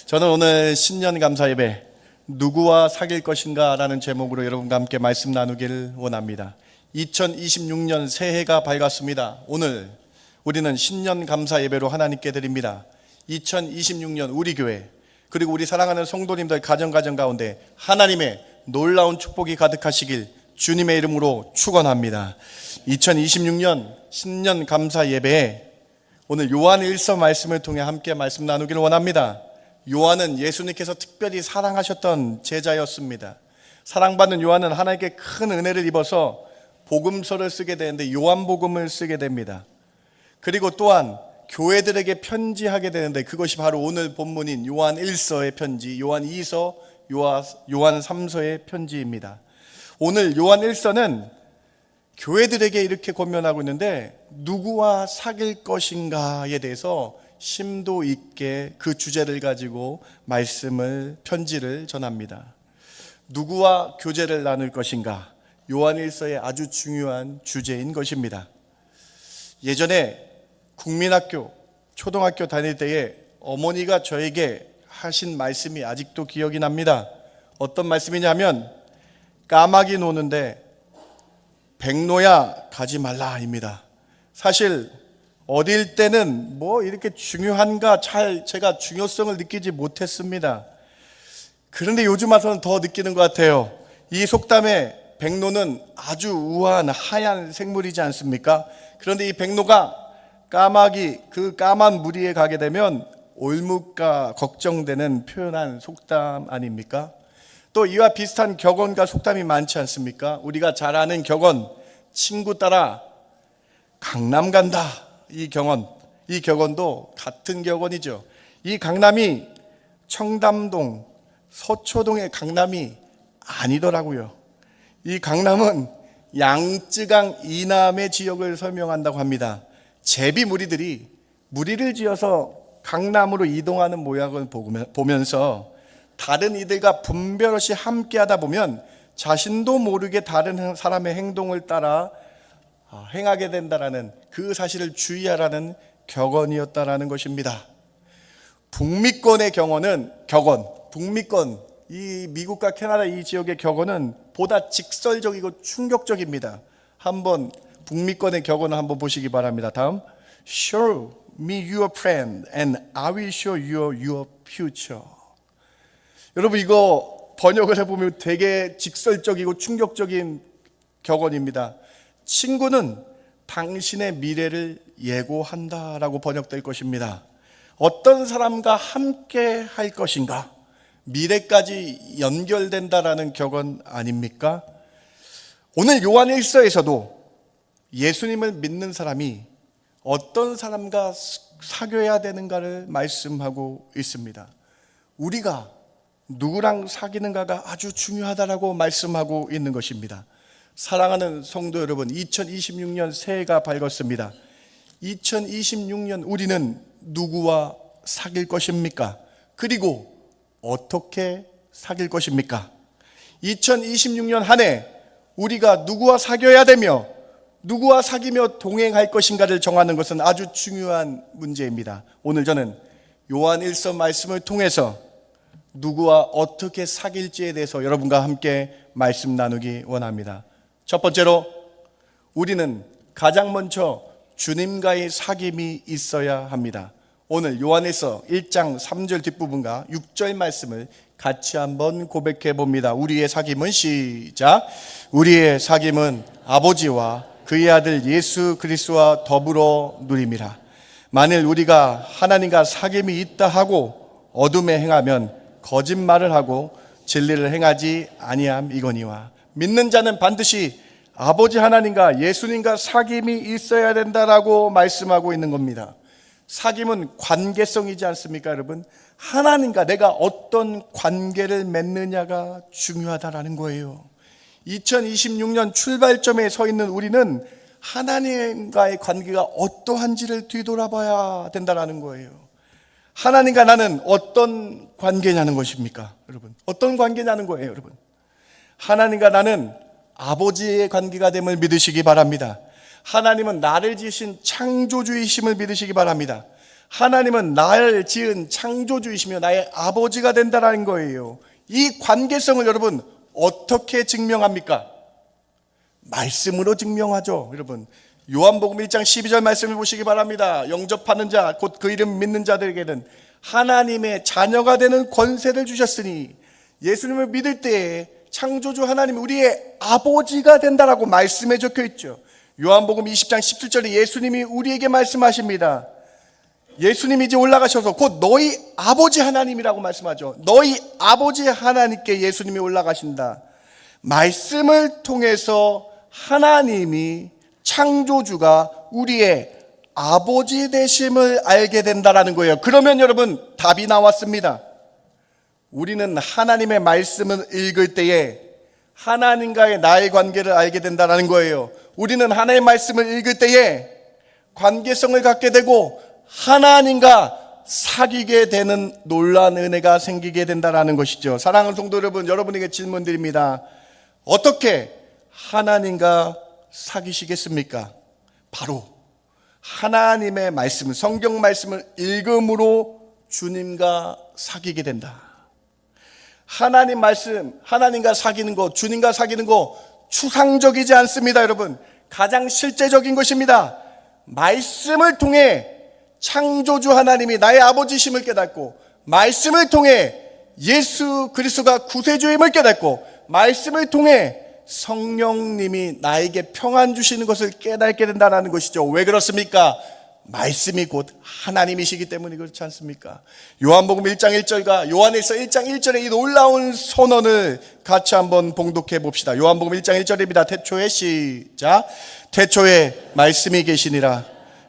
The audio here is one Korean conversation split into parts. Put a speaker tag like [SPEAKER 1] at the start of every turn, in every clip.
[SPEAKER 1] 저는 오늘 신년 감사 예배 누구와 사귈 것인가 라는 제목으로 여러분과 함께 말씀 나누기를 원합니다. 2026년 새해가 밝았습니다. 오늘 우리는 신년 감사 예배로 하나님께 드립니다. 2026년 우리 교회 그리고 우리 사랑하는 성도님들 가정 가운데 하나님의 놀라운 축복이 가득하시길 주님의 이름으로 축원합니다. 2026년 신년 감사 예배에 오늘 요한 1서 말씀을 통해 함께 말씀 나누기를 원합니다. 요한은 예수님께서 특별히 사랑하셨던 제자였습니다. 사랑받는 요한은 하나님께 큰 은혜를 입어서 복음서를 쓰게 되는데 요한복음을 쓰게 됩니다. 그리고 또한 교회들에게 편지하게 되는데 그것이 바로 오늘 본문인 요한 1서의 편지, 요한 2서, 요한 3서의 편지입니다. 오늘 요한 1서는 교회들에게 이렇게 권면하고 있는데 누구와 사귈 것인가에 대해서 심도 있게 그 주제를 가지고 편지를 전합니다. 누구와 교제를 나눌 것인가? 요한 1서의 아주 중요한 주제인 것입니다. 예전에 국민학교, 초등학교 다닐 때에 어머니가 저에게 하신 말씀이 아직도 기억이 납니다. 어떤 말씀이냐면 까마귀 노는데 백로야 가지 말라입니다. 사실 어릴 때는 이렇게 중요한가 제가 중요성을 느끼지 못했습니다. 그런데 요즘 와서는 더 느끼는 것 같아요. 이 속담에 백로는 아주 우아한 하얀 생물이지 않습니까? 그런데 이 백로가 까마귀 그 까만 무리에 가게 되면 올묵과 걱정되는 표현한 속담 아닙니까? 또 이와 비슷한 격언과 속담이 많지 않습니까? 우리가 잘 아는 격언, 친구 따라 강남 간다. 이 격언도 같은 격언이죠. 이 강남이 청담동, 서초동의 강남이 아니더라고요. 이 강남은 양쯔강 이남의 지역을 설명한다고 합니다. 제비 무리들이 무리를 지어서 강남으로 이동하는 모양을 보면서 다른 이들과 분별 없이 함께 하다 보면 자신도 모르게 다른 사람의 행동을 따라 행하게 된다라는 그 사실을 주의하라는 격언이었다라는 것입니다. 북미권의 북미권, 이 미국과 캐나다 이 지역의 격언은 보다 직설적이고 충격적입니다. 한번 북미권의 격언을 한번 보시기 바랍니다. 다음, Show me your friend and I will show you your future. 여러분 이거 번역을 해보면 되게 직설적이고 충격적인 격언입니다. 친구는 당신의 미래를 예고한다라고 번역될 것입니다. 어떤 사람과 함께 할 것인가? 미래까지 연결된다라는 격언 아닙니까? 오늘 요한 1서에서도 예수님을 믿는 사람이 어떤 사람과 사귀어야 되는가를 말씀하고 있습니다. 우리가 누구랑 사귀는가가 아주 중요하다라고 말씀하고 있는 것입니다. 사랑하는 성도 여러분, 2026년 새해가 밝았습니다. 2026년 우리는 누구와 사귈 것입니까? 그리고 어떻게 사귈 것입니까? 2026년 한 해 우리가 누구와 사귀어야 되며 누구와 사귀며 동행할 것인가를 정하는 것은 아주 중요한 문제입니다. 오늘 저는 요한 1서 말씀을 통해서 누구와 어떻게 사귈지에 대해서 여러분과 함께 말씀 나누기 원합니다. 첫 번째로 우리는 가장 먼저 주님과의 사귐이 있어야 합니다. 오늘 요한에서 1장 3절 뒷부분과 6절 말씀을 같이 한번 고백해 봅니다. 우리의 사귐은 시작. 우리의 사귐은 아버지와 그의 아들 예수 그리스도와 더불어 누림이라. 만일 우리가 하나님과 사귐이 있다 하고 어둠에 행하면 거짓말을 하고 진리를 행하지 아니함이거니와. 믿는 자는 반드시 아버지 하나님과 예수님과 사귐이 있어야 된다라고 말씀하고 있는 겁니다. 사귐은 관계성이지 않습니까, 여러분? 하나님과 내가 어떤 관계를 맺느냐가 중요하다라는 거예요. 2026년 출발점에 서 있는 우리는 하나님과의 관계가 어떠한지를 뒤돌아봐야 된다라는 거예요. 하나님과 나는 어떤 관계냐는 것입니까, 여러분? 어떤 관계냐는 거예요, 여러분? 하나님과 나는 아버지의 관계가 됨을 믿으시기 바랍니다. 하나님은 나를 지으신 창조주이심을 믿으시기 바랍니다. 하나님은 나를 지은 창조주이시며 나의 아버지가 된다는 거예요. 이 관계성을 여러분 어떻게 증명합니까? 말씀으로 증명하죠. 여러분 요한복음 1장 12절 말씀을 보시기 바랍니다. 영접하는 자 곧 그 이름 믿는 자들에게는 하나님의 자녀가 되는 권세를 주셨으니, 예수님을 믿을 때에 창조주 하나님이 우리의 아버지가 된다라고 말씀에 적혀 있죠. 요한복음 20장 17절에 예수님이 우리에게 말씀하십니다. 예수님이 이제 올라가셔서 곧 너희 아버지 하나님이라고 말씀하죠. 너희 아버지 하나님께 예수님이 올라가신다. 말씀을 통해서 하나님이 창조주가 우리의 아버지 되심을 알게 된다라는 거예요. 그러면 여러분 답이 나왔습니다. 우리는 하나님의 말씀을 읽을 때에 하나님과의 나의 관계를 알게 된다는 거예요. 우리는 하나님의 말씀을 읽을 때에 관계성을 갖게 되고 하나님과 사귀게 되는 놀라운 은혜가 생기게 된다는 것이죠. 사랑하는 성도 여러분, 여러분에게 질문 드립니다. 어떻게 하나님과 사귀시겠습니까? 바로 하나님의 말씀, 성경 말씀을 읽음으로 주님과 사귀게 된다. 하나님 말씀, 하나님과 사귀는 것, 주님과 사귀는 것 추상적이지 않습니다. 여러분 가장 실제적인 것입니다. 말씀을 통해 창조주 하나님이 나의 아버지심을 깨닫고, 말씀을 통해 예수 그리스도가 구세주임을 깨닫고, 말씀을 통해 성령님이 나에게 평안 주시는 것을 깨닫게 된다는 것이죠. 왜 그렇습니까? 말씀이 곧 하나님이시기 때문에 그렇지 않습니까? 요한복음 1장 1절과 요한일서 1장 1절의 이 놀라운 선언을 같이 한번 봉독해 봅시다. 요한복음 1장 1절입니다. 태초에 시작. 태초에 말씀이 계시니라.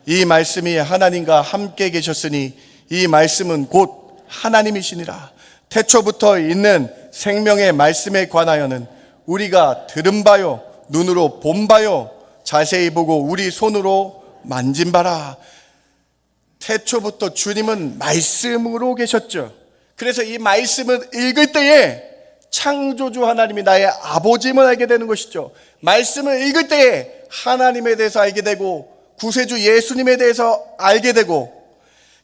[SPEAKER 1] 이 말씀이 하나님과 함께 계셨으니 이 말씀은 곧 하나님이시니라. 태초부터 있는 생명의 말씀에 관하여는 우리가 들은 바요 눈으로 본 바요 자세히 보고 우리 손으로 만진 바라. 태초부터 주님은 말씀으로 계셨죠. 그래서 이 말씀을 읽을 때에 창조주 하나님이 나의 아버지임을 알게 되는 것이죠. 말씀을 읽을 때에 하나님에 대해서 알게 되고 구세주 예수님에 대해서 알게 되고,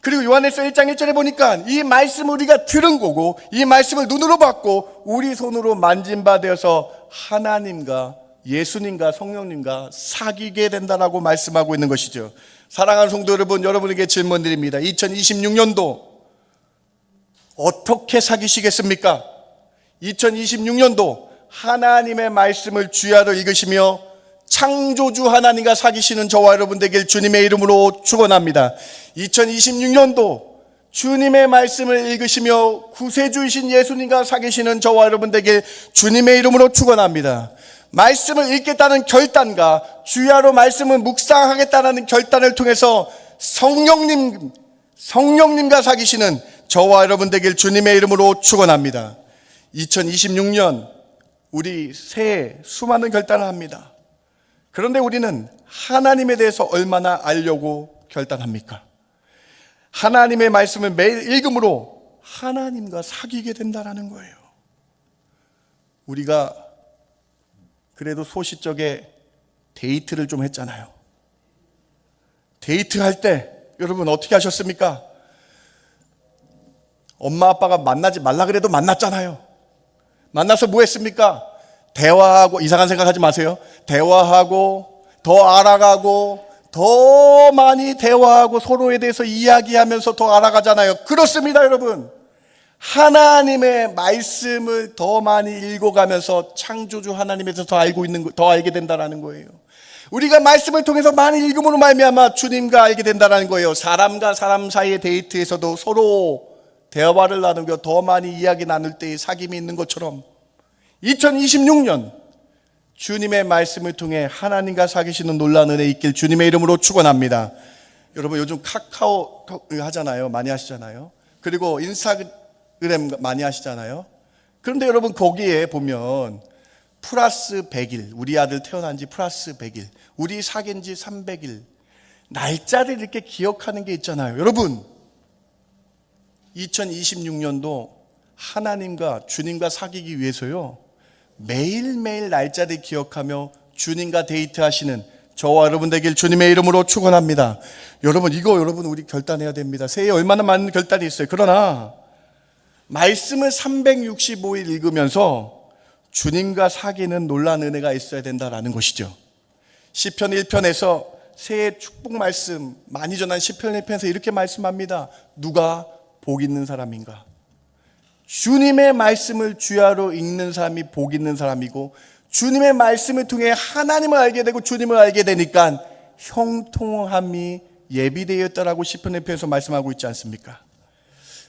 [SPEAKER 1] 그리고 요한일서 1장 1절에 보니까 이 말씀을 우리가 들은 거고 이 말씀을 눈으로 봤고 우리 손으로 만진 바 되어서 하나님과 예수님과 성령님과 사귀게 된다라고 말씀하고 있는 것이죠. 사랑하는 성도 여러분, 여러분에게 질문 드립니다. 2026년도 어떻게 사귀시겠습니까? 2026년도 하나님의 말씀을 주야로 읽으시며 창조주 하나님과 사귀시는 저와 여러분 되길 주님의 이름으로 축원합니다. 2026년도 주님의 말씀을 읽으시며 구세주이신 예수님과 사귀시는 저와 여러분 되길 주님의 이름으로 축원합니다. 말씀을 읽겠다는 결단과 주야로 말씀을 묵상하겠다는 결단을 통해서 성령님과 사귀시는 저와 여러분 되길 주님의 이름으로 축원합니다. 2026년 우리 새해 수많은 결단을 합니다. 그런데 우리는 하나님에 대해서 얼마나 알려고 결단합니까? 하나님의 말씀을 매일 읽음으로 하나님과 사귀게 된다는 거예요. 우리가 그래도 소시적에 데이트를 좀 했잖아요. 데이트할 때 여러분 어떻게 하셨습니까? 엄마 아빠가 만나지 말라 그래도 만났잖아요. 만나서 뭐 했습니까? 대화하고, 이상한 생각하지 마세요. 대화하고 더 알아가고 더 많이 대화하고 서로에 대해서 이야기하면서 더 알아가잖아요. 그렇습니다, 여러분. 하나님의 말씀을 더 많이 읽어가면서 창조주 하나님에 대해서 더 알게 된다는 거예요. 우리가 말씀을 통해서 많이 읽음으로 말미암아 주님과 알게 된다는 거예요. 사람과 사람 사이의 데이트에서도 서로 대화를 나누고 더 많이 이야기 나눌 때의 사귐이 있는 것처럼 2026년 주님의 말씀을 통해 하나님과 사귀시는 놀라운 은혜 있길 주님의 이름으로 축원합니다. 여러분 요즘 카카오 하잖아요. 많이 하시잖아요. 그리고 인스타그램 많이 하시잖아요. 그런데 여러분 거기에 보면 플러스 100일, 우리 아들 태어난 지 플러스 100일, 우리 사귄 지 300일, 날짜를 이렇게 기억하는 게 있잖아요. 여러분 2026년도 하나님과 주님과 사귀기 위해서요 매일매일 날짜를 기억하며 주님과 데이트하시는 저와 여러분 되길 주님의 이름으로 축원합니다. 여러분 여러분 우리 결단해야 됩니다. 새해에 얼마나 많은 결단이 있어요. 그러나 말씀을 365일 읽으면서 주님과 사귀는 놀라운 은혜가 있어야 된다라는 것이죠. 시편 1편에서 새해 축복 말씀 많이 전한 시편 1편에서 이렇게 말씀합니다. 누가 복 있는 사람인가? 주님의 말씀을 주야로 읽는 사람이 복 있는 사람이고, 주님의 말씀을 통해 하나님을 알게 되고 주님을 알게 되니까 형통함이 예비되었다라고 시편 1편에서 말씀하고 있지 않습니까?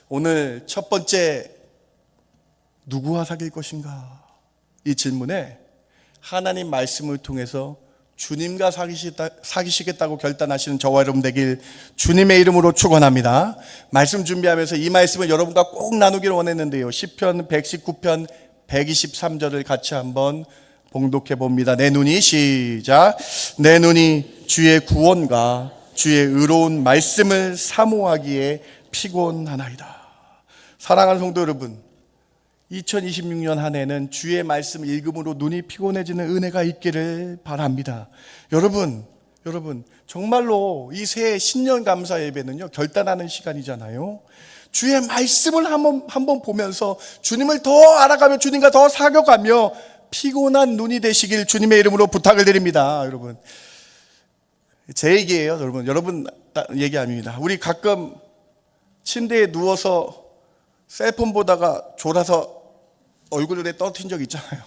[SPEAKER 1] 오늘 첫 번째, 누구와 사귈 것인가? 이 질문에 하나님 말씀을 통해서 주님과 사귀시겠다고 결단하시는 저와 여러분 되길 주님의 이름으로 축원합니다. 말씀 준비하면서 이 말씀을 여러분과 꼭 나누기를 원했는데요. 시편 119편 123절을 같이 한번 봉독해 봅니다. 내 눈이 시작. 내 눈이 주의 구원과 주의 의로운 말씀을 사모하기에 피곤하나이다. 사랑하는 성도 여러분, 2026년 한 해는 주의 말씀 읽음으로 눈이 피곤해지는 은혜가 있기를 바랍니다. 여러분 정말로 이 새해 신년 감사 예배는요, 결단하는 시간이잖아요. 주의 말씀을 한번 보면서 주님을 더 알아가며 주님과 더 사귀어가며 피곤한 눈이 되시길 주님의 이름으로 부탁을 드립니다. 여러분, 제 얘기예요. 여러분 얘기 아닙니다. 우리 가끔 침대에 누워서 셀폰 보다가 졸아서 얼굴에 떨어뜨린 적 있잖아요.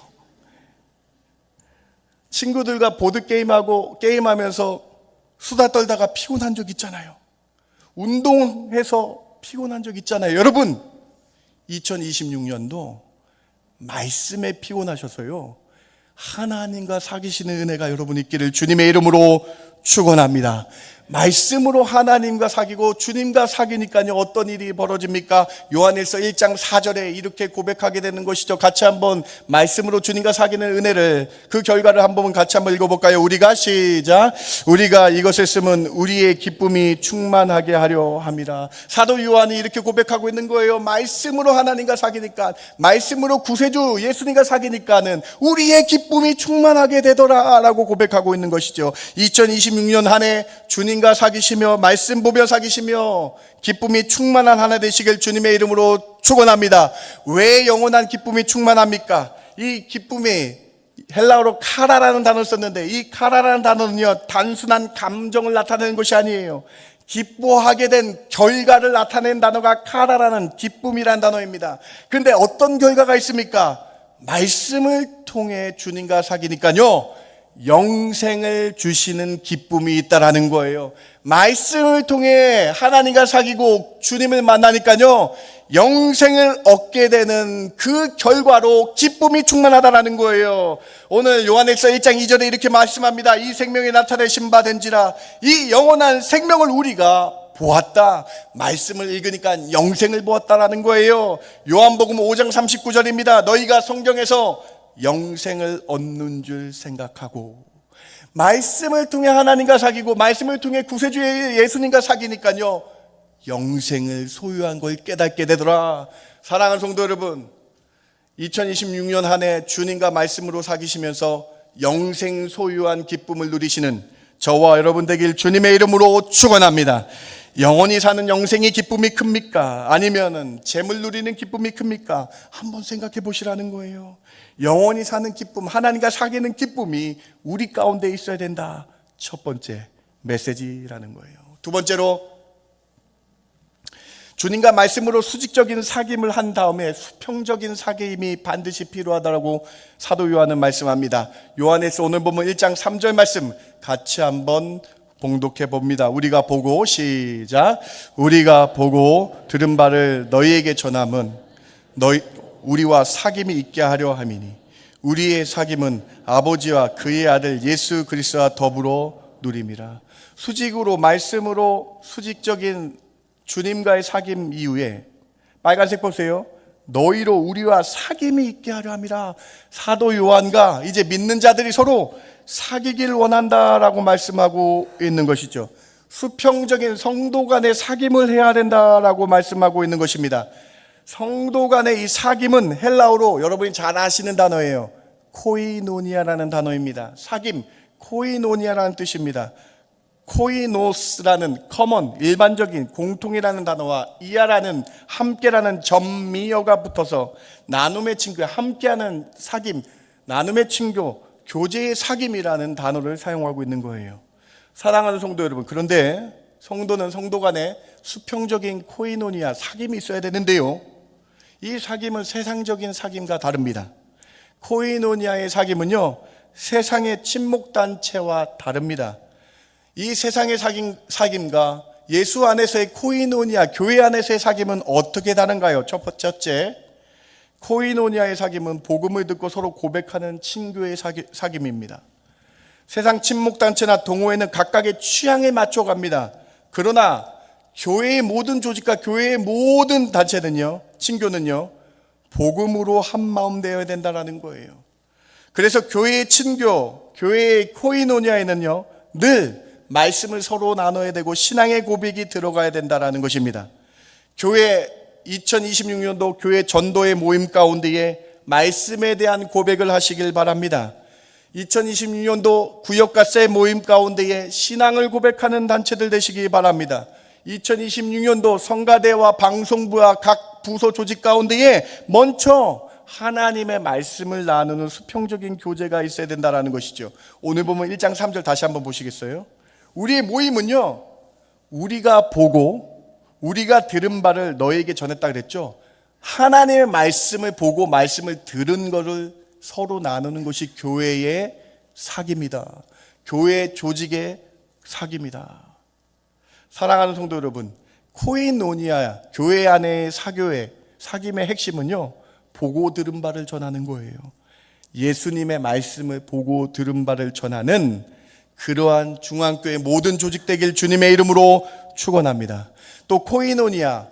[SPEAKER 1] 친구들과 게임하면서 수다 떨다가 피곤한 적 있잖아요. 운동해서 피곤한 적 있잖아요. 여러분, 2026년도 말씀에 피곤하셔서요, 하나님과 사귀시는 은혜가 여러분 있기를 주님의 이름으로 축원합니다. 말씀으로 하나님과 사귀고 주님과 사귀니까요, 어떤 일이 벌어집니까? 요한일서 1장 4절에 이렇게 고백하게 되는 것이죠. 같이 한번 말씀으로 주님과 사귀는 은혜를, 그 결과를 한번 같이 한번 읽어볼까요? 우리가 시작. 우리가 이것을 쓰면 우리의 기쁨이 충만하게 하려 함이라. 사도 요한이 이렇게 고백하고 있는 거예요. 말씀으로 하나님과 사귀니까, 말씀으로 구세주 예수님과 사귀니까는 우리의 기쁨이 충만하게 되더라 라고 고백하고 있는 것이죠. 2026년 한 해 주님과 사귀시며 말씀 보며 사귀시며 기쁨이 충만한 한 해 되시길 주님의 이름으로 축원합니다. 왜 영원한 기쁨이 충만합니까? 이 기쁨이 헬라어로 카라라는 단어를 썼는데, 이 카라라는 단어는요, 단순한 감정을 나타내는 것이 아니에요. 기뻐하게 된 결과를 나타낸 단어가 카라라는 기쁨이라는 단어입니다. 그런데 어떤 결과가 있습니까? 말씀을 통해 주님과 사귀니까요, 영생을 주시는 기쁨이 있다라는 거예요. 말씀을 통해 하나님과 사귀고 주님을 만나니까요, 영생을 얻게 되는 그 결과로 기쁨이 충만하다라는 거예요. 오늘 요한일서 1장 2절에 이렇게 말씀합니다. 이 생명이 나타내신 바 된지라. 이 영원한 생명을 우리가 보았다. 말씀을 읽으니까 영생을 보았다라는 거예요. 요한복음 5장 39절입니다. 너희가 성경에서 영생을 얻는 줄 생각하고, 말씀을 통해 하나님과 사귀고 말씀을 통해 구세주 예수님과 사귀니까요, 영생을 소유한 걸 깨닫게 되더라. 사랑하는 성도 여러분, 2026년 한 해 주님과 말씀으로 사귀시면서 영생 소유한 기쁨을 누리시는 저와 여러분 되길 주님의 이름으로 축원합니다. 영원히 사는 영생의 기쁨이 큽니까? 아니면은 재물 누리는 기쁨이 큽니까? 한번 생각해 보시라는 거예요. 영원히 사는 기쁨, 하나님과 사귀는 기쁨이 우리 가운데 있어야 된다. 첫 번째 메시지라는 거예요. 두 번째로, 주님과 말씀으로 수직적인 사귐을 한 다음에 수평적인 사귐이 반드시 필요하다고 사도 요한은 말씀합니다. 요한에서 오늘 보면 1장 3절 말씀 같이 한번 봉독해 봅니다. 우리가 보고 시작. 우리가 보고 들은 바를 너희에게 전함은 우리와 사귐이 있게 하려 함이니 우리의 사귐은 아버지와 그의 아들 예수 그리스도와 더불어 누림이라. 수직으로 말씀으로 수직적인 주님과의 사귐 이후에 빨간색 보세요. 너희로 우리와 사귐이 있게 하려 함이라. 사도 요한과 이제 믿는 자들이 서로 사귀길 원한다라고 말씀하고 있는 것이죠. 수평적인 성도 간의 사귐을 해야 된다라고 말씀하고 있는 것입니다. 성도 간의 이 사귐은 헬라어로 여러분이 잘 아시는 단어예요. 코이노니아라는 단어입니다. 사귐, 코이노니아라는 뜻입니다. 코이노스라는 커먼, 일반적인, 공통이라는 단어와 이아라는 함께라는 전미어가 붙어서 나눔의 친구, 함께하는 사귐, 나눔의 친교, 교제의 사귐이라는 단어를 사용하고 있는 거예요. 사랑하는 성도 여러분, 그런데 성도는 성도 간에 수평적인 코이노니아, 사귐이 있어야 되는데요, 이 사귐은 세상적인 사귐과 다릅니다. 코이노니아의 사귐은요, 세상의 친목단체와 다릅니다. 이 세상의 사귐과 예수 안에서의 코이노니아, 교회 안에서의 사귐은 어떻게 다른가요? 첫째, 코이노니아의 사귐은 복음을 듣고 서로 고백하는 친교의 사귐입니다. 세상 친목단체나 동호회는 각각의 취향에 맞춰 갑니다. 그러나 교회의 모든 조직과 교회의 모든 단체는요, 친교는요, 복음으로 한 마음 되어야 된다는 거예요. 그래서 교회의 친교, 교회의 코이노니아에는요, 늘 말씀을 서로 나눠야 되고 신앙의 고백이 들어가야 된다는 것입니다. 교회 2026년도 교회 전도의 모임 가운데에 말씀에 대한 고백을 하시길 바랍니다. 2026년도 구역과 셀 모임 가운데에 신앙을 고백하는 단체들 되시기 바랍니다. 2026년도 성가대와 방송부와 각 부서 조직 가운데에 먼저 하나님의 말씀을 나누는 수평적인 교제가 있어야 된다는 것이죠. 오늘 보면 1장 3절 다시 한번 보시겠어요? 우리의 모임은요, 우리가 보고 우리가 들은 바를 너에게 전했다 그랬죠. 하나님의 말씀을 보고 말씀을 들은 것을 서로 나누는 것이 교회의 사귐이다. 교회 조직의 사귐이다. 사랑하는 성도 여러분, 코이노니아, 교회 안의 사교의 사귐의 핵심은요, 보고 들은 바를 전하는 거예요. 예수님의 말씀을 보고 들은 바를 전하는 그러한 중앙교회 모든 조직 되길 주님의 이름으로 축원합니다. 또 코이노니아,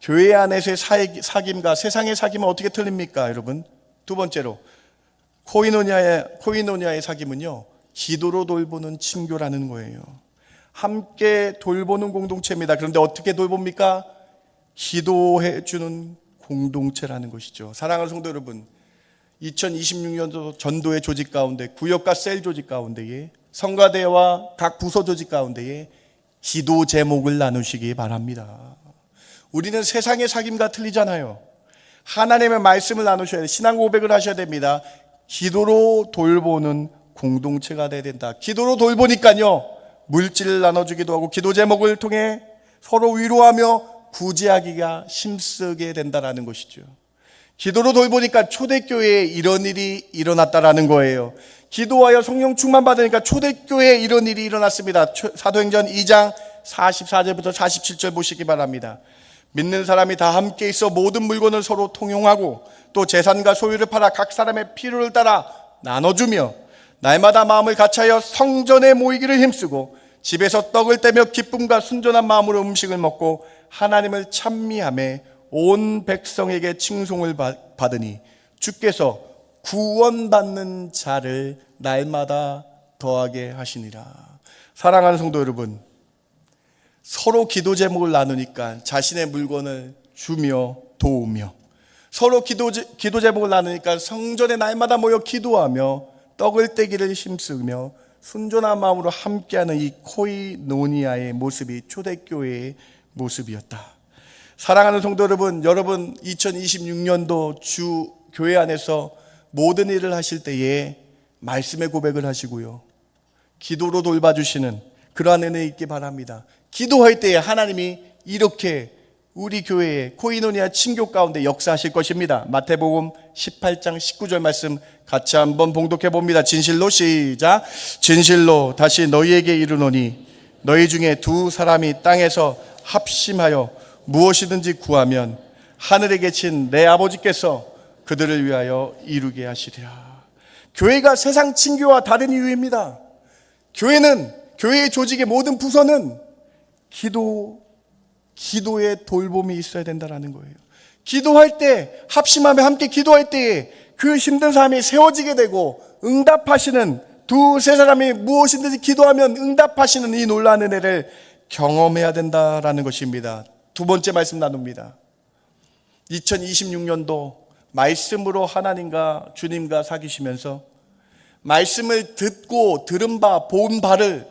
[SPEAKER 1] 교회 안에서의 사귐과 세상의 사귐은 어떻게 틀립니까, 여러분? 두 번째로, 코이노니아의 사귐은요, 기도로 돌보는 친교라는 거예요. 함께 돌보는 공동체입니다. 그런데 어떻게 돌봅니까? 기도해 주는 공동체라는 것이죠. 사랑하는 성도 여러분, 2026년도 전도의 조직 가운데, 구역과 셀 조직 가운데에, 성가대와 각 부서 조직 가운데에 기도 제목을 나누시기 바랍니다. 우리는 세상의 사귐과 틀리잖아요. 하나님의 말씀을 나누셔야 돼요. 신앙 고백을 하셔야 됩니다. 기도로 돌보는 공동체가 돼야 된다. 기도로 돌보니까요, 물질을 나눠주기도 하고 기도 제목을 통해 서로 위로하며 구제하기가 힘쓰게 된다는 것이죠. 기도로 돌보니까 초대교회에 이런 일이 일어났다라는 거예요. 기도하여 성령 충만 받으니까 초대교회에 이런 일이 일어났습니다. 사도행전 2장 44절부터 47절 보시기 바랍니다. 믿는 사람이 다 함께 있어 모든 물건을 서로 통용하고 또 재산과 소유를 팔아 각 사람의 필요를 따라 나눠주며 날마다 마음을 같이하여 성전에 모이기를 힘쓰고 집에서 떡을 떼며 기쁨과 순전한 마음으로 음식을 먹고 하나님을 찬미하며 온 백성에게 칭송을 받으니 주께서 구원받는 자를 날마다 더하게 하시니라. 사랑하는 성도 여러분, 서로 기도 제목을 나누니까 자신의 물건을 주며 도우며, 서로 기도 제목을 나누니까 성전에 날마다 모여 기도하며 떡을 떼기를 힘쓰며 순전한 마음으로 함께하는 이 코이노니아의 모습이 초대교회의 모습이었다. 사랑하는 성도 여러분, 2026년도 주 교회 안에서 모든 일을 하실 때에 말씀의 고백을 하시고요, 기도로 돌봐주시는 그러한 은혜 있기 바랍니다. 기도할 때에 하나님이 이렇게 우리 교회의 코이노니아 친교 가운데 역사하실 것입니다. 마태복음 18장 19절 말씀 같이 한번 봉독해 봅니다. 진실로 시작. 진실로 다시 너희에게 이르노니 너희 중에 두 사람이 땅에서 합심하여 무엇이든지 구하면 하늘에 계신 내 아버지께서 그들을 위하여 이루게 하시리라. 교회가 세상 친교와 다른 이유입니다. 교회의 조직의 모든 부서는 기도의 돌봄이 있어야 된다는 거예요. 기도할 때, 합심하며 함께 기도할 때에 그 힘든 삶이 세워지게 되고 응답하시는, 두세 사람이 무엇이든지 기도하면 응답하시는 이 놀라운 은혜를 경험해야 된다는 것입니다. 두 번째 말씀 나눕니다. 2026년도 말씀으로 하나님과 주님과 사귀시면서 말씀을 듣고 들은 바, 본 바를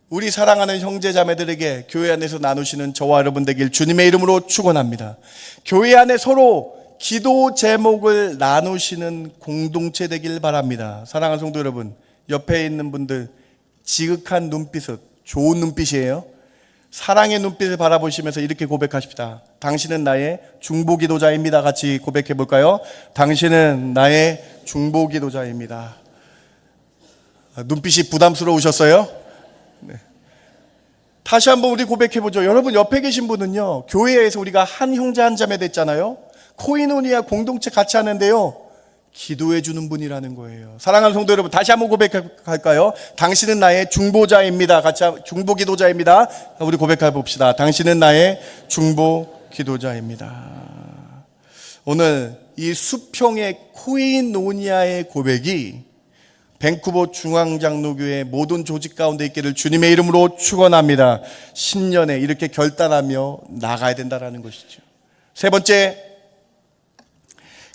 [SPEAKER 1] 우리 사랑하는 형제 자매들에게 교회 안에서 나누시는 저와 여러분 되길 주님의 이름으로 축원합니다. 교회 안에 서로 기도 제목을 나누시는 공동체 되길 바랍니다. 사랑하는 성도 여러분, 옆에 있는 분들 지극한 눈빛은 좋은 눈빛이에요. 사랑의 눈빛을 바라보시면서 이렇게 고백하십시다. 당신은 나의 중보기도자입니다. 같이 고백해 볼까요? 당신은 나의 중보기도자입니다. 눈빛이 부담스러우셨어요? 네. 다시 한번 우리 고백해 보죠. 여러분 옆에 계신 분은요, 교회에서 우리가 한 형제 한 자매 됐잖아요. 코이노니아 공동체 같이 하는데요, 기도해 주는 분이라는 거예요. 사랑하는 성도 여러분, 다시 한번 고백할까요? 당신은 나의 중보자입니다. 같이 중보기도자입니다. 우리 고백해 봅시다. 당신은 나의 중보기도자입니다. 오늘 이 수평의 코이노니아의 고백이 밴쿠버 중앙장로교회 모든 조직 가운데 있기를 주님의 이름으로 축원합니다. 신년에 이렇게 결단하며 나가야 된다는 것이죠. 세 번째,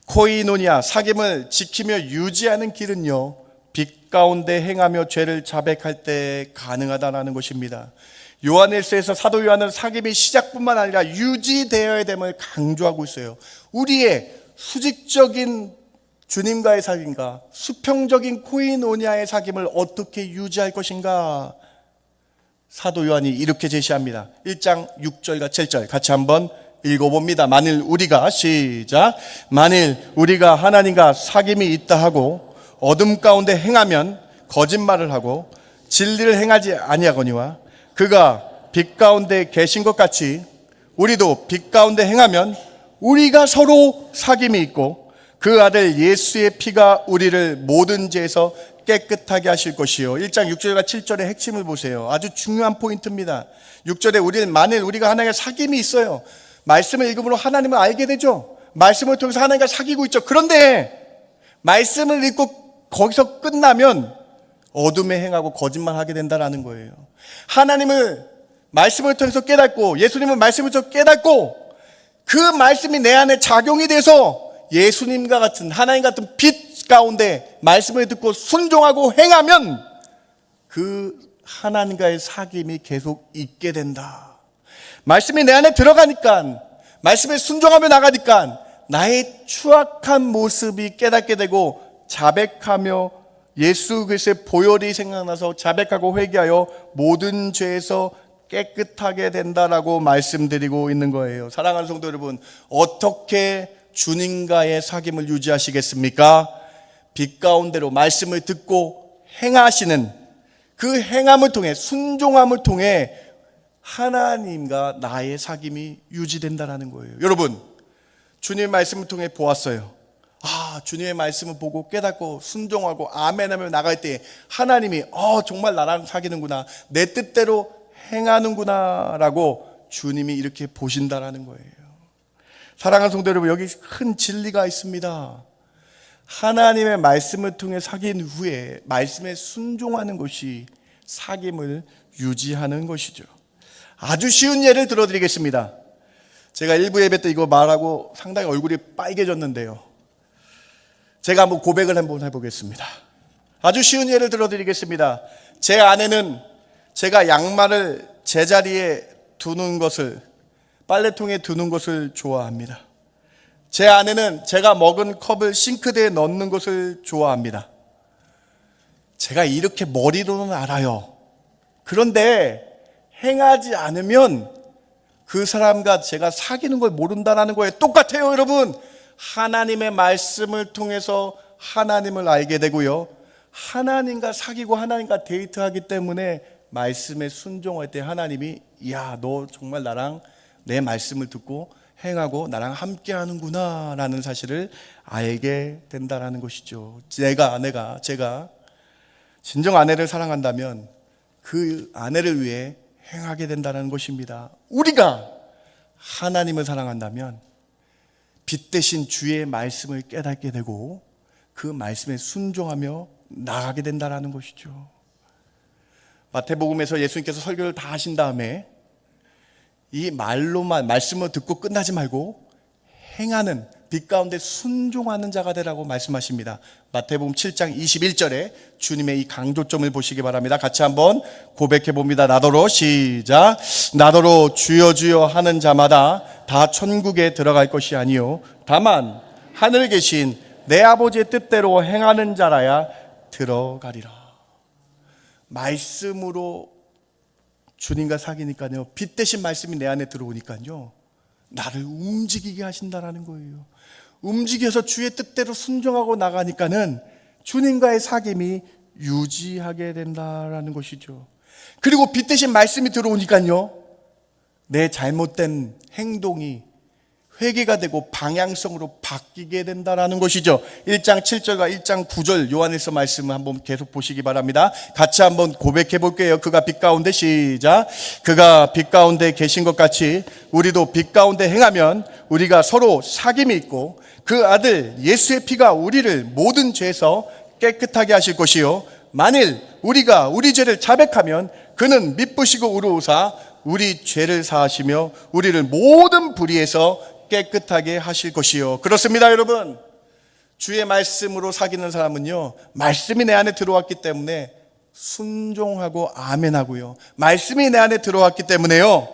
[SPEAKER 1] 코이노니아, 사귐을 지키며 유지하는 길은요, 빛 가운데 행하며 죄를 자백할 때 가능하다는 것입니다. 요한일서에서 사도 요한은 사귐이 시작뿐만 아니라 유지되어야 됨을 강조하고 있어요. 우리의 수직적인 주님과의 사귐과 수평적인 코이노니아의 사귐을 어떻게 유지할 것인가? 사도 요한이 이렇게 제시합니다. 1장 6절과 7절 같이 한번 읽어봅니다. 만일 우리가 시작. 만일 우리가 하나님과 사귐이 있다 하고 어둠 가운데 행하면 거짓말을 하고 진리를 행하지 아니하거니와 그가 빛 가운데 계신 것 같이 우리도 빛 가운데 행하면 우리가 서로 사귐이 있고 그 아들 예수의 피가 우리를 모든 죄에서 깨끗하게 하실 것이요. 1장 6절과 7절의 핵심을 보세요. 아주 중요한 포인트입니다. 6절에 우리는 만일 우리가 하나님과 사귐이 있어요. 말씀을 읽음으로 하나님을 알게 되죠. 말씀을 통해서 하나님과 사귀고 있죠. 그런데 말씀을 읽고 거기서 끝나면 어둠에 행하고 거짓말하게 된다는 거예요. 하나님을 말씀을 통해서 깨닫고 예수님을 말씀을 통해서 깨닫고 그 말씀이 내 안에 작용이 돼서 예수님과 같은 하나님 같은 빛 가운데 말씀을 듣고 순종하고 행하면 그 하나님과의 사귐이 계속 있게 된다. 말씀이 내 안에 들어가니까, 말씀에 순종하며 나가니까 나의 추악한 모습이 깨닫게 되고 자백하며 예수 그리스도의 보혈이 생각나서 자백하고 회개하여 모든 죄에서 깨끗하게 된다라고 말씀드리고 있는 거예요. 사랑하는 성도 여러분, 어떻게 주님과의 사귐을 유지하시겠습니까? 빛 가운데로 말씀을 듣고 행하시는 그 행함을 통해, 순종함을 통해 하나님과 나의 사귐이 유지된다는 거예요. 여러분, 주님의 말씀을 통해 보았어요. 주님의 말씀을 보고 깨닫고 순종하고 아멘하며 나갈 때 하나님이 정말 나랑 사귀는구나, 내 뜻대로 행하는구나 라고 주님이 이렇게 보신다라는 거예요. 사랑하는 성도 여러분, 여기 큰 진리가 있습니다. 하나님의 말씀을 통해 사귄 후에 말씀에 순종하는 것이 사귐을 유지하는 것이죠. 아주 쉬운 예를 들어드리겠습니다. 제가 일부 예배 때 이거 말하고 상당히 얼굴이 빨개졌는데요, 제가 한번 고백을 한번 해보겠습니다. 아주 쉬운 예를 들어드리겠습니다. 제 아내는 제가 양말을 제자리에 두는 것을, 빨래통에 두는 것을 좋아합니다. 제 아내는 제가 먹은 컵을 싱크대에 넣는 것을 좋아합니다. 제가 이렇게 머리로는 알아요. 그런데 행하지 않으면 그 사람과 제가 사귀는 걸 모른다는 거예요. 똑같아요, 여러분. 하나님의 말씀을 통해서 하나님을 알게 되고요, 하나님과 사귀고 하나님과 데이트하기 때문에 말씀에 순종할 때 하나님이 너 정말 나랑 내 말씀을 듣고 행하고 나랑 함께 하는구나 라는 사실을 알게 된다는 것이죠. 제가 진정 아내를 사랑한다면 그 아내를 위해 행하게 된다는 것입니다. 우리가 하나님을 사랑한다면 빛 대신 주의 말씀을 깨닫게 되고 그 말씀에 순종하며 나가게 된다는 것이죠. 마태복음에서 예수님께서 설교를 다 하신 다음에 이 말로만 말씀을 듣고 끝나지 말고 행하는 빛 가운데 순종하는 자가 되라고 말씀하십니다. 마태복음 7장 21절에 주님의 이 강조점을 보시기 바랍니다. 같이 한번 고백해 봅니다. 나더러 시작. 나더러 주여 주여 하는 자마다 다 천국에 들어갈 것이 아니요 다만 하늘에 계신 내 아버지의 뜻대로 행하는 자라야 들어가리라. 말씀으로 주님과 사귀니까요, 빛 대신 말씀이 내 안에 들어오니까요, 나를 움직이게 하신다라는 거예요. 움직여서 주의 뜻대로 순종하고 나가니까는 주님과의 사귐이 유지하게 된다라는 것이죠. 그리고 빛 대신 말씀이 들어오니까요, 내 잘못된 행동이 회개가 되고 방향성으로 바뀌게 된다라는 것이죠. 1장 7절과 1장 9절 요한일서 말씀을 한번 계속 보시기 바랍니다. 같이 한번 고백해 볼게요. 그가 빛 가운데 시작. 그가 빛 가운데 계신 것 같이 우리도 빛 가운데 행하면 우리가 서로 사귐이 있고 그 아들 예수의 피가 우리를 모든 죄에서 깨끗하게 하실 것이요 만일 우리가 우리 죄를 자백하면 그는 미쁘시고 의로우사 우리 죄를 사하시며 우리를 모든 불의에서 깨끗하게 하실 것이요. 그렇습니다, 여러분. 주의 말씀으로 사귀는 사람은요, 말씀이 내 안에 들어왔기 때문에 순종하고 아멘하고요, 말씀이 내 안에 들어왔기 때문에요,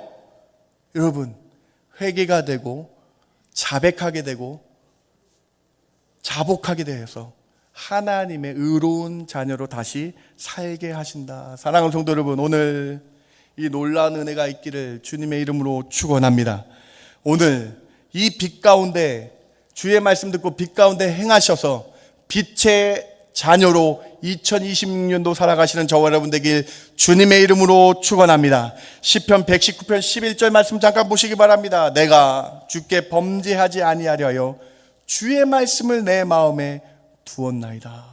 [SPEAKER 1] 여러분, 회개가 되고 자백하게 되고 자복하게 되어서 하나님의 의로운 자녀로 다시 살게 하신다. 사랑하는 성도 여러분, 오늘 이 놀라운 은혜가 있기를 주님의 이름으로 축원합니다. 오늘 이 빛 가운데 주의 말씀 듣고 빛 가운데 행하셔서 빛의 자녀로 2026년도 살아가시는 저와 여러분 되길 주님의 이름으로 축원합니다. 시편 119편 11절 말씀 잠깐 보시기 바랍니다. 내가 주께 범죄하지 아니하려 주의 말씀을 내 마음에 두었나이다.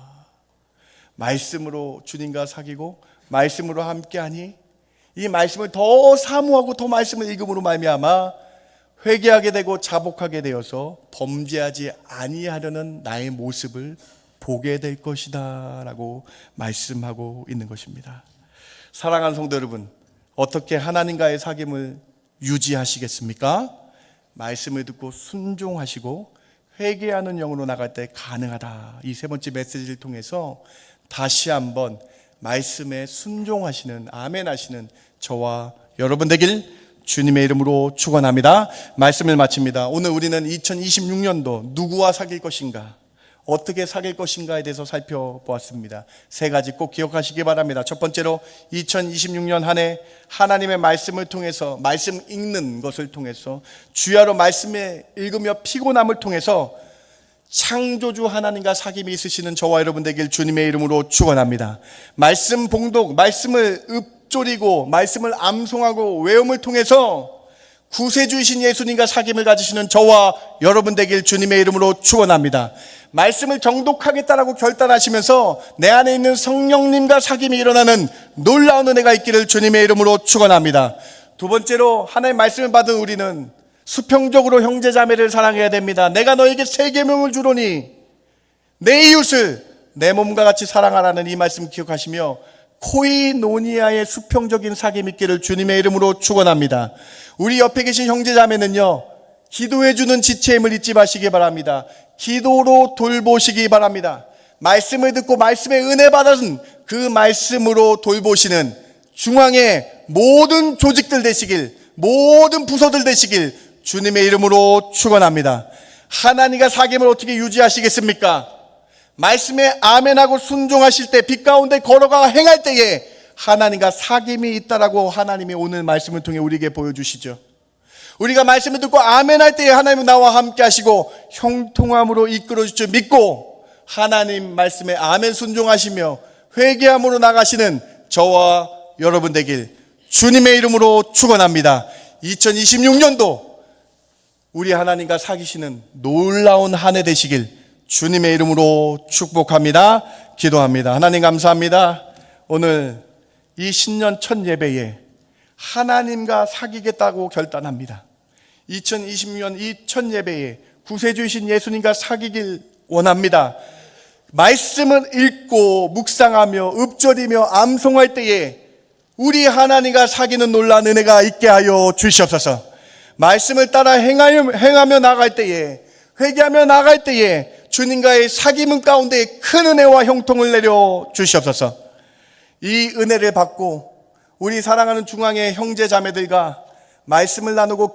[SPEAKER 1] 말씀으로 주님과 사귀고 말씀으로 함께하니 이 말씀을 더 사모하고 더 말씀을 읽음으로 말미암아 회개하게 되고 자복하게 되어서 범죄하지 아니하려는 나의 모습을 보게 될 것이다 라고 말씀하고 있는 것입니다. 사랑하는 성도 여러분, 어떻게 하나님과의 사귐을 유지하시겠습니까? 말씀을 듣고 순종하시고 회개하는 영으로 나갈 때 가능하다. 이 세 번째 메시지를 통해서 다시 한번 말씀에 순종하시는, 아멘하시는 저와 여러분 되길 주님의 이름으로 축원합니다. 말씀을 마칩니다. 오늘 우리는 2026년도 누구와 사귈 것인가, 어떻게 사귈 것인가에 대해서 살펴보았습니다. 세 가지 꼭 기억하시기 바랍니다. 첫 번째로 2026년 한 해 하나님의 말씀을 통해서, 말씀 읽는 것을 통해서, 주야로 말씀을 읽으며 피곤함을 통해서 창조주 하나님과 사귐이 있으시는 저와 여러분 되길 주님의 이름으로 축원합니다. 말씀 봉독, 말씀을 읊조리고 말씀을 암송하고 외움을 통해서 구세주이신 예수님과 사귐을 가지시는 저와 여러분 되길 주님의 이름으로 축원합니다. 말씀을 정독하겠다라고 결단하시면서 내 안에 있는 성령님과 사귐이 일어나는 놀라운 은혜가 있기를 주님의 이름으로 축원합니다. 두 번째로 하나님의 말씀을 받은 우리는 수평적으로 형제자매를 사랑해야 됩니다. 내가 너에게 세 계명을 주노니 내 이웃을 내 몸과 같이 사랑하라는 이 말씀 기억하시며 코이노니아의 수평적인 사귐 있기를 주님의 이름으로 축원합니다. 우리 옆에 계신 형제자매는요, 기도해주는 지체임을 잊지 마시기 바랍니다. 기도로 돌보시기 바랍니다. 말씀을 듣고 말씀의 은혜 받은 그 말씀으로 돌보시는 중앙의 모든 조직들 되시길, 모든 부서들 되시길 주님의 이름으로 축원합니다. 하나님과 사귐을 어떻게 유지하시겠습니까? 말씀에 아멘하고 순종하실 때, 빛 가운데 걸어가 행할 때에 하나님과 사귐이 있다라고 하나님이 오늘 말씀을 통해 우리에게 보여주시죠. 우리가 말씀을 듣고 아멘할 때에 하나님은 나와 함께 하시고 형통함으로 이끌어 주실 줄 믿고 하나님 말씀에 아멘 순종하시며 회개함으로 나가시는 저와 여러분 되길 주님의 이름으로 축원합니다. 2026년도 우리 하나님과 사귀시는 놀라운 한 해 되시길 주님의 이름으로 축복합니다. 기도합니다. 하나님 감사합니다. 오늘 이 신년 첫 예배에 하나님과 사귀겠다고 결단합니다. 2026년 이 첫 예배에 구세주이신 예수님과 사귀길 원합니다. 말씀을 읽고 묵상하며 읊조리며 암송할 때에 우리 하나님과 사귀는 놀라운 은혜가 있게 하여 주시옵소서. 말씀을 따라 행하며 나갈 때에 회개하며 나아갈 때에 주님과의 사귐은 가운데 큰 은혜와 형통을 내려 주시옵소서. 이 은혜를 받고 우리 사랑하는 중앙의 형제 자매들과 말씀을 나누고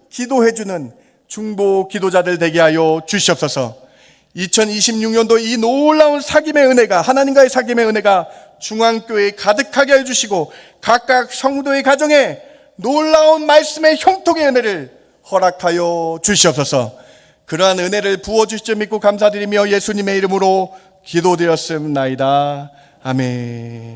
[SPEAKER 1] 기도해주는 중보 기도자들 되게 하여 주시옵소서. 2026년도 이 놀라운 사귐의 은혜가, 하나님과의 사귐의 은혜가 중앙교회에 가득하게 해주시고 각각 성도의 가정에 놀라운 말씀의 형통의 은혜를 허락하여 주시옵소서. 그러한 은혜를 부어주실 줄 믿고 감사드리며 예수님의 이름으로 기도드렸습나이다. 아멘.